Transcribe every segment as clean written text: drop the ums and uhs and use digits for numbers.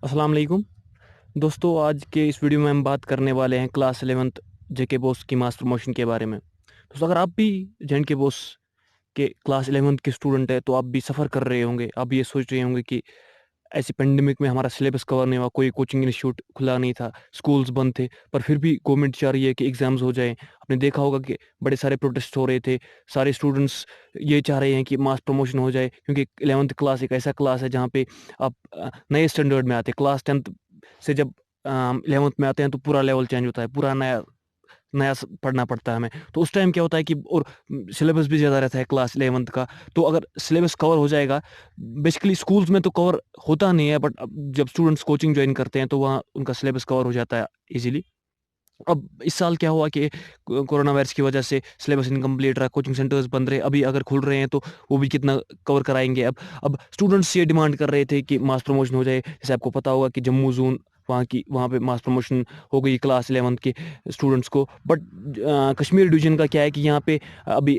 अस्सलाम वालेकुम दोस्तों। आज के इस वीडियो में हम बात करने वाले हैं क्लास 11th जेके बोस की मास प्रमोशन के बारे में। दोस्तों, अगर आप भी जेके बोस के क्लास 11th के स्टूडेंट हैं तो आप भी सफ़र कर रहे होंगे। आप ये सोच रहे होंगे कि ऐसी पेंडेमिक में हमारा सिलेबस कवर नहीं हुआ, कोई कोचिंग इंस्टीट्यूट खुला नहीं था, स्कूल्स बंद थे, पर फिर भी गवर्नमेंट चाह रही है कि एग्ज़ाम्स हो जाएँ। आपने देखा होगा कि बड़े सारे प्रोटेस्ट हो रहे थे, सारे स्टूडेंट्स ये चाह रहे हैं कि मास प्रमोशन हो जाए, क्योंकि 11th क्लास एक ऐसा क्लास है जहाँ पे आप नए स्टैंडर्ड में आते हैं। क्लास 10th से जब 11th में आते हैं तो पूरा लेवल चेंज होता है, पूरा नया नया पढ़ना पड़ता है हमें। तो उस टाइम क्या होता है कि और सिलेबस भी ज़्यादा रहता है क्लास 11th का। तो अगर सिलेबस कवर हो जाएगा, बेसिकली स्कूल्स में तो कवर होता नहीं है, बट अब जब स्टूडेंट्स कोचिंग ज्वाइन करते हैं तो वहाँ उनका सिलेबस कवर हो जाता है इजीली। अब इस साल क्या हुआ कि कोरोना वायरस की वजह से सिलेबस इनकम्प्लीट रहा, कोचिंग सेंटर्स बंद रहे। अभी अगर खुल रहे हैं तो वो भी कितना कवर कराएंगे। अब स्टूडेंट्स ये डिमांड कर रहे थे कि मास प्रमोशन हो जाए। जैसे आपको पता होगा कि जम्मू जोन वहाँ पे मास प्रमोशन हो गई क्लास 11th के स्टूडेंट्स को। बट कश्मीर डिवीजन का क्या है कि यहाँ पे अभी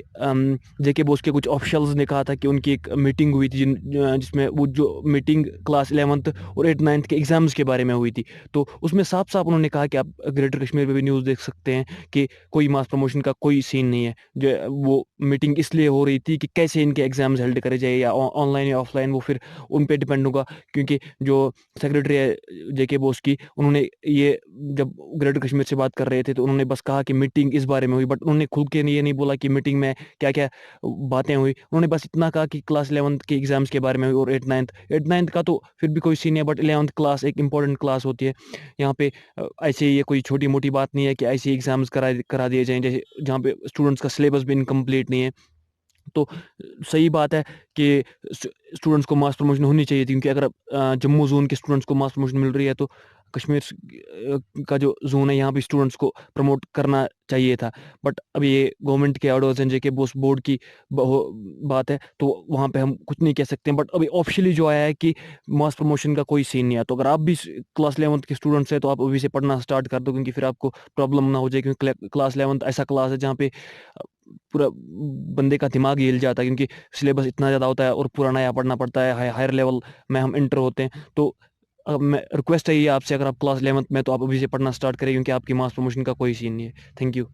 जेके बोस के कुछ ऑफिशियल्स ने कहा था कि उनकी एक मीटिंग हुई थी जिसमें वो जो मीटिंग क्लास 11th और 8th 9th के एग्ज़ाम्स के बारे में हुई थी। तो उसमें साफ साफ उन्होंने कहा कि आप ग्रेटर कश्मीर में भी न्यूज़ देख सकते हैं कि कोई मास प्रमोशन का कोई सीन नहीं है। जो वो मीटिंग इसलिए हो रही थी कि कैसे इनके एग्जाम्स हेल्ड करे जाए, या ऑनलाइन या ऑफलाइन, वो फिर उन पे डिपेंड होगा। क्योंकि जो सेक्रेटरी है जेके बोस की, उन्होंने ये जब ग्रेटर कश्मीर से बात कर रहे थे तो उन्होंने बस कहा कि मीटिंग इस बारे में हुई, बट उन्होंने खुल के ये नहीं बोला कि मीटिंग में क्या क्या बातें हुई। उन्होंने बस इतना कहा कि क्लास 11th के एग्जाम्स के बारे में हुई, और 8th 9th का तो फिर भी कोई सीन है, बट 11th क्लास एक इंपॉर्टेंट क्लास होती है। यहाँ पे ऐसे ये कोई छोटी मोटी बात नहीं है कि ऐसे एग्जाम्स करा दिए जाएं जैसे जहाँ पे स्टूडेंट्स का सिलेबस भी इनकम्प्लीट नहीं है। तो सही बात है कि स्टूडेंट्स को मास प्रमोशन होनी चाहिए थी, क्योंकि अगर जम्मू जोन के स्टूडेंट्स को मास प्रमोशन मिल रही है तो कश्मीर का जो जोन है यहाँ भी स्टूडेंट्स को प्रमोट करना चाहिए था। बट अब ये गवर्नमेंट के ऑर्डर्स हैं, जेके बोस बोर्ड की बात है, तो वहाँ पे हम कुछ नहीं कह सकते हैं। बट अभी ऑफिशियली जो आया है कि मास प्रमोशन का कोई सीन नहीं है। तो अगर आप भी क्लास 11th के स्टूडेंट्स हैं तो आप अभी से पढ़ना स्टार्ट कर दो, क्योंकि फिर आपको प्रॉब्लम ना हो जाए। क्योंकि क्लास 11th ऐसा क्लास है जहाँ पे पूरा बंदे का दिमाग हिल जाता है, क्योंकि सिलेबस इतना ज़्यादा होता है और पूरा नया पढ़ना पड़ता है। हायर लेवल में हम इंटर होते हैं। तो अब मैं रिक्वेस्ट है ये आपसे, अगर आप क्लास 11th में तो आप अभी से पढ़ना स्टार्ट करें, क्योंकि आपकी मास प्रमोशन का कोई सीन नहीं है। Thank you.